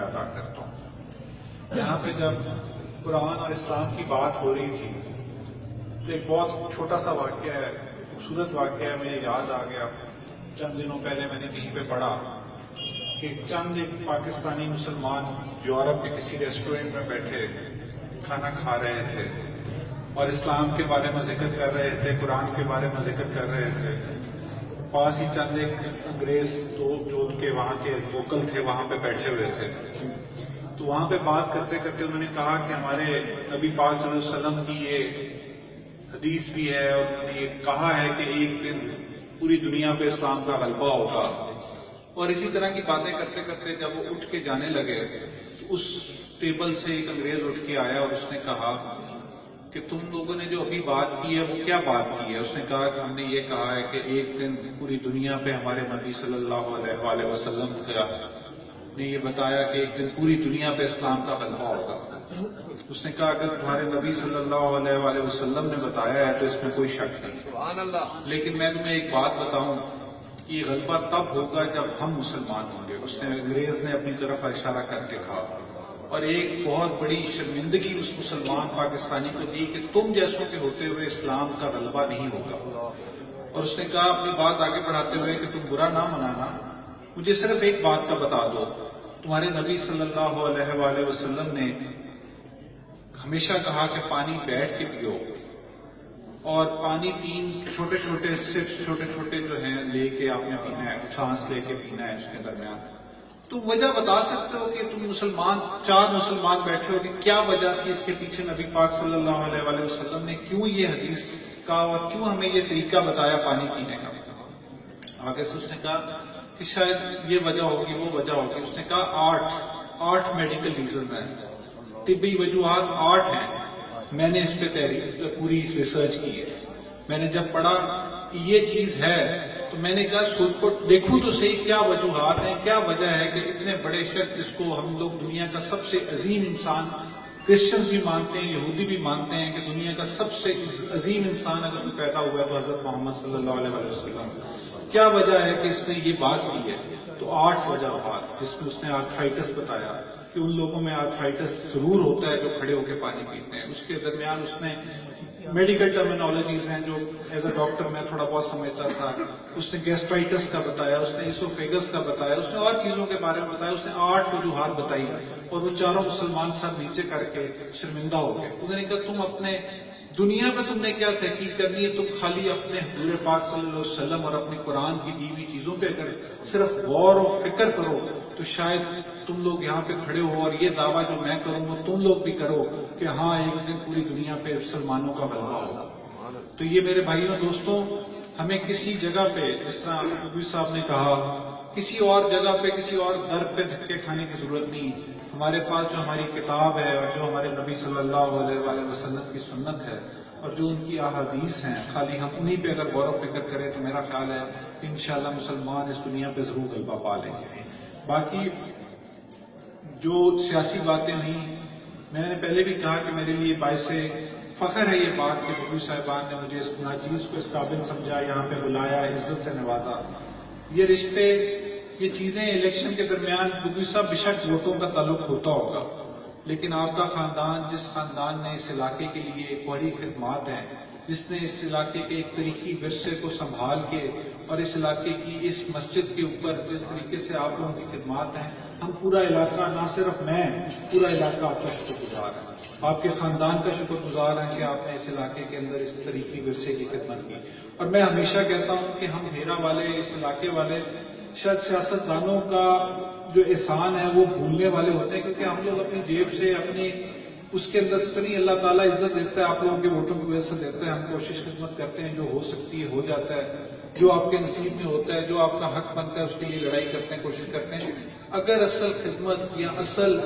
شکریہ ادا کرتا ہوں۔ یہاں پہ جب قرآن اور اسلام کی بات ہو رہی تھی تو ایک بہت چھوٹا سا واقعہ ہے، خوبصورت واقعہ ہے، مجھے یاد آ گیا۔ چند دنوں پہلے میں نے کہیں پہ پڑھا کہ چند ایک پاکستانی مسلمان یورپ کے کسی ریسٹورینٹ میں بیٹھے کھانا کھا رہے تھے اور اسلام کے بارے میں ذکر کر رہے تھے، قرآن کے بارے میں ذکر کر رہے تھے۔ پاس ہی چند ایک انگریز جو ان کے وہاں کے لوکل تھے وہاں پہ بیٹھے ہوئے تھے، تو وہاں پہ بات کرتے کرتے انہوں نے کہا کہ ہمارے نبی پاک صلی اللہ علیہ وسلم کی یہ حدیث بھی ہے اور انہوں نے یہ کہا ہے کہ ایک دن پوری دنیا پہ اسلام کا غلبہ ہوگا۔ اور اسی طرح کی باتیں کرتے کرتے جب وہ اٹھ کے جانے لگے، اس ٹیبل سے ایک انگریز اٹھ کے آیا اور اس نے کہا کہ تم لوگوں نے جو ابھی بات کی ہے وہ کیا بات کی ہے؟ اس نے کہا کہ ہم نے یہ کہا ہے کہ ایک دن پوری دنیا پہ ہمارے نبی صلی اللہ علیہ وآلہ وسلم نے یہ بتایا کہ ایک دن پوری دنیا پہ اسلام کا غلبہ ہوگا۔ اس نے کہا اگر تمہارے نبی صلی اللہ علیہ وآلہ وسلم نے بتایا ہے تو اس میں کوئی شک نہیں، لیکن میں تمہیں ایک بات بتاؤں کہ یہ غلبہ تب ہوگا جب ہم مسلمان ہوں گے۔ اس نے انگریز نے اپنی طرف اشارہ کر کے کہا، اور ایک بہت بڑی شرمندگی اس مسلمان پاکستانی کو دی کہ تم جیسوں کے ہوتے ہوئے اسلام کا غلبہ نہیں ہوگا۔ اور اس نے کہا اپنی بات آگے بڑھاتے ہوئے کہ تم برا نہ منانا، مجھے صرف ایک بات کا بتا دو، تمہارے نبی صلی اللہ علیہ وآلہ وسلم نے ہمیشہ کہا کہ پانی بیٹھ کے پیو، اور پانی 3 چھوٹے چھوٹے سپس چھوٹے چھوٹے جو ہیں لے کے آپ نے پینا ہے، سانس لے کے پینا ہے اس کے درمیان۔ تم وجہ بتا سکتے ہو کہ تم مسلمان 4 مسلمان بیٹھے ہو کہ کیا وجہ تھی اس کے پیچھے نبی پاک صلی اللہ علیہ وآلہ وسلم نے کیوں یہ حدیث کا اور کیوں ہمیں یہ طریقہ بتایا پانی پینے کا؟ آگے سے اس نے کہا کہ شاید یہ وجہ ہوگی وہ وجہ ہوگی۔ اس نے کہا 8 میڈیکل ریزنز ہیں، طبی وجوہات 8 ہیں۔ میں نے اس پہ پوری ریسرچ کی ہے۔ میں نے جب پڑھا کہ یہ چیز ہے تو میں نے کہا سن کو دیکھوں تو صحیح کیا وجوہات ہیں، کیا وجہ ہے کہ اتنے بڑے شخص جس کو ہم لوگ دنیا کا سب سے عظیم انسان، کرسچنز بھی مانتے ہیں، یہودی بھی مانتے ہیں کہ دنیا کا سب سے عظیم انسان اگر کوئی پیدا ہوا ہے تو حضرت محمد صلی اللہ علیہ وسلم، کیا وجہ ہے کہ اس نے یہ بات کی ہے؟ تو 8 وجوہات، جس میں اس نے آرتھرائٹس بتایا کہ ان لوگوں میں آرتھرائٹس ضرور ہوتا ہے جو کھڑے ہو کے پانی پیتے ہیں۔ اس کے درمیان اس نے میڈیکل ٹرمینالوجیز ہیں جو ایز اے ڈاکٹر میں تھوڑا بہت سمجھتا تھا۔ اس نے گیسٹرائٹس کا بتایا، اس نے ایسوفیگس کا بتایا، اس نے اور چیزوں کے بارے میں بتایا۔ اس نے 8 وجوہات بتائی اور وہ چاروں مسلمان سر نیچے کر کے شرمندہ ہو گئے۔ انہوں نے کہا تم اپنے دنیا میں تم نے کیا تحقیق کرنی ہے؟ تم خالی اپنے حضور پاک صلی اللہ علیہ وسلم اور اپنے قرآن کی دی ہوئی چیزوں پہ اگر صرف غور و فکر کرو تو شاید تم لوگ یہاں پہ کھڑے ہو اور یہ دعویٰ جو میں کروں وہ تم لوگ بھی کرو کہ ہاں ایک دن پوری دنیا پہ مسلمانوں کا غلبہ ہوگا۔ تو یہ میرے بھائیوں دوستوں، ہمیں کسی جگہ پہ جس طرح نبی صاحب نے کہا کسی اور جگہ پہ کسی اور در پہ دھکے کھانے کی ضرورت نہیں۔ ہمارے پاس جو ہماری کتاب ہے اور جو ہمارے نبی صلی اللہ علیہ وآلہ وسلم کی سنت ہے اور جو ان کی احادیث ہیں، خالی ہم انہی پہ اگر غور و فکر کریں تو میرا خیال ہے کہ انشاءاللہ مسلمان اس دنیا پہ ضرور غلبہ پا لیں گے۔ باقی جو سیاسی باتیں ہوئیں، میں نے پہلے بھی کہا کہ میرے لیے باعث فخر ہے یہ بات کہ بھوی صاحبان نے مجھے اس ناچیز کو اس قابل سمجھا، یہاں پہ بلایا، عزت سے نوازا۔ یہ رشتے، یہ چیزیں الیکشن کے درمیان بھوی صاحب بشک ووٹوں کا تعلق ہوتا ہوگا، لیکن آپ کا خاندان، جس خاندان نے اس علاقے کے لیے ایک بڑی خدمات ہیں، جس نے اس علاقے کے ایک تاریخی ورثے کو سنبھال کے اور اس علاقے کی اس مسجد کے اوپر جس طریقے سے آپ لوگوں کی خدمات ہیں، ہم پورا علاقہ، نہ صرف میں، پورا علاقہ آپ کا شکر گزار ہے، آپ کے خاندان کا شکر گزار ہیں کہ آپ نے اس علاقے کے اندر اس تاریخی ورثے کی خدمت کی۔ اور میں ہمیشہ کہتا ہوں کہ ہم ہیرا والے، اس علاقے والے، شاید سیاستدانوں کا جو احسان ہے وہ بھولنے والے ہوتے ہیں، کیونکہ ہم لوگ اپنی جیب سے، اپنی اس کے اندر سے نہیں، اللہ تعالیٰ عزت دیتا ہے، آپ لوگوں کے ووٹوں کی وجہ سے دیتا ہے۔ ہم کوشش خدمت کرتے ہیں، جو ہو سکتی ہے ہو جاتا ہے، جو آپ کے نصیب میں ہوتا ہے، جو آپ کا حق بنتا ہے اس کے لیے لڑائی کرتے ہیں، کوشش کرتے ہیں۔ اگر اصل خدمت یا اصل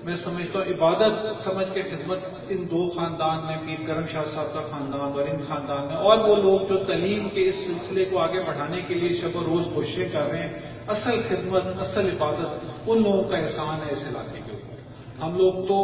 میں سمجھتا ہوں عبادت سمجھ کے خدمت ان 2 خاندان نے، پیر کرم شاہ صاحب کا خاندان اور ان خاندان نے، اور وہ لوگ جو تعلیم کے اس سلسلے کو آگے بڑھانے کے لیے شب و روز کوششیں کر رہے ہیں، اصل خدمت، اصل عبادت ان لوگوں کا احسان ہے اس علاقے کے اوپر۔ ہم لوگ تو،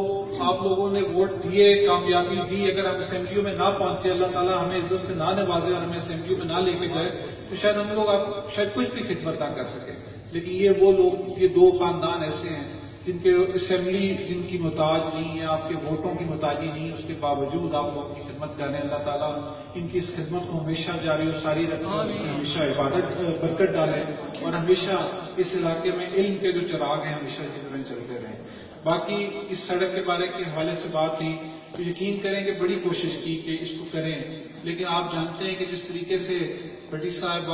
آپ لوگوں نے ووٹ دیے، کامیابی دی، اگر ہم اسمبلیوں میں نہ پہنچے، اللہ تعالیٰ ہمیں عزت سے نہ نوازے اور ہمیں اسمبلیوں میں نہ لے کے جائے تو شاید ہم لوگ شاید کچھ بھی خدمت نہ کر سکے۔ لیکن یہ وہ لوگ، یہ 2 خاندان ایسے ہیں جن کے اسمبلی جن کی محتاج نہیں ہے، آپ کے ووٹوں کی محتاجی نہیں، اس کے باوجود آپ لوگوں کی خدمت کر رہے ہیں. اللہ تعالیٰ ان کی اس خدمت کو ہمیشہ جاری و ساری رکھے، اس میں ہمیشہ عبادت برکت ڈالے، اور ہمیشہ اس علاقے میں علم کے جو چراغ ہیں ہمیشہ اسی طرح چلتے رہیں. باقی اس سڑک کے بارے کے حوالے سے بات تھی تو یقین کریں کہ بڑی کوشش کی کہ اس کو کریں، لیکن آپ جانتے ہیں کہ جس طریقے سے بھٹی صاحب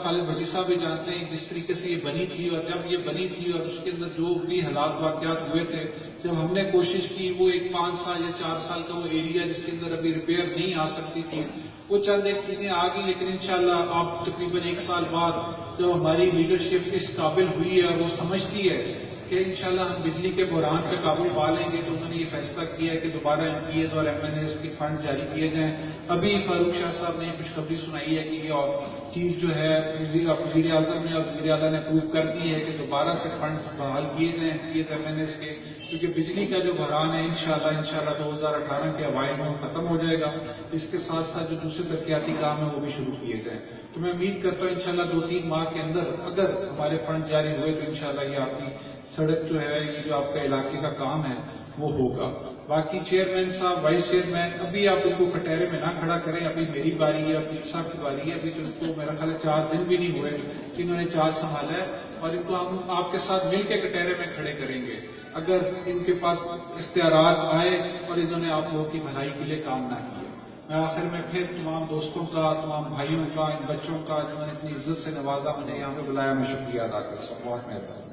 خالد بھٹی صاحب بھی جانتے ہیں جس طریقے سے یہ بنی تھی، اور جب یہ بنی تھی اور اس کے اندر جو بھی حالات واقعات ہوئے تھے، جب ہم نے کوشش کی وہ ایک 5 سال یا 4 سال کا وہ ایریا جس کے اندر ابھی ریپیئر نہیں آ سکتی تھی، وہ چند ایک چیزیں آ گئی، لیکن انشاءاللہ آپ تقریباً 1 سال بعد جب ہماری لیڈرشپ اس قابل ہوئی ہے اور وہ سمجھتی ہے کہ انشاءاللہ ہم بجلی کے بحران پہ قابو پا لیں گے، تو انہوں نے یہ فیصلہ کیا ہے کہ دوبارہ ایم پی ایز اور ایم این ایز کے فنڈ جاری کیے جائیں. ابھی فاروق شاہ صاحب نے خوشخبری سنائی ہے کہ یہ چیز جو ہے وزیر اعظم نے اور وزیر اعلیٰ نے اپروو کر دی ہے کہ دوبارہ سے فنڈ بحال کیے جائیں M P As M N As کے، کیونکہ بجلی کا جو بحران ہے انشاءاللہ 2018 کے اوائل میں وہ ختم ہو جائے گا. اس کے ساتھ ساتھ جو دوسرے ترقیاتی کام ہیں وہ بھی شروع کیے جائیں. تو میں امید کرتا ہوں انشاءاللہ 2-3 ماہ کے اندر اگر ہمارے فنڈ جاری ہوئے تو انشاءاللہ یہ آپ کی سڑک جو ہے، یہ جو آپ کا علاقے کا کام ہے وہ ہوگا. باقی چیئرمین صاحب، وائس چیئرمین، ابھی آپ ان کو کٹہرے میں نہ کھڑا کریں، ابھی میری باری ہے، ابھی صاحب کی باری ہے. ابھی تو ان کو میرا خیال ہے 4 دن بھی نہیں ہوئے کہ انہوں نے چارج سنبھالا ہے، اور ان کو ہم آپ کے ساتھ مل کے کٹہرے میں کھڑے کریں گے اگر ان کے پاس اختیارات آئے اور انہوں نے آپ لوگوں کی بھلائی کے لیے کام نہ کیا. میں آخر میں پھر تمام دوستوں کا، تمام بھائیوں کا، ان بچوں کا جنہوں نے اتنی عزت سے نوازا، مجھے یہاں پہ بلایا، میں شکریہ ادا کرتا ہوں. بہت مہربانی.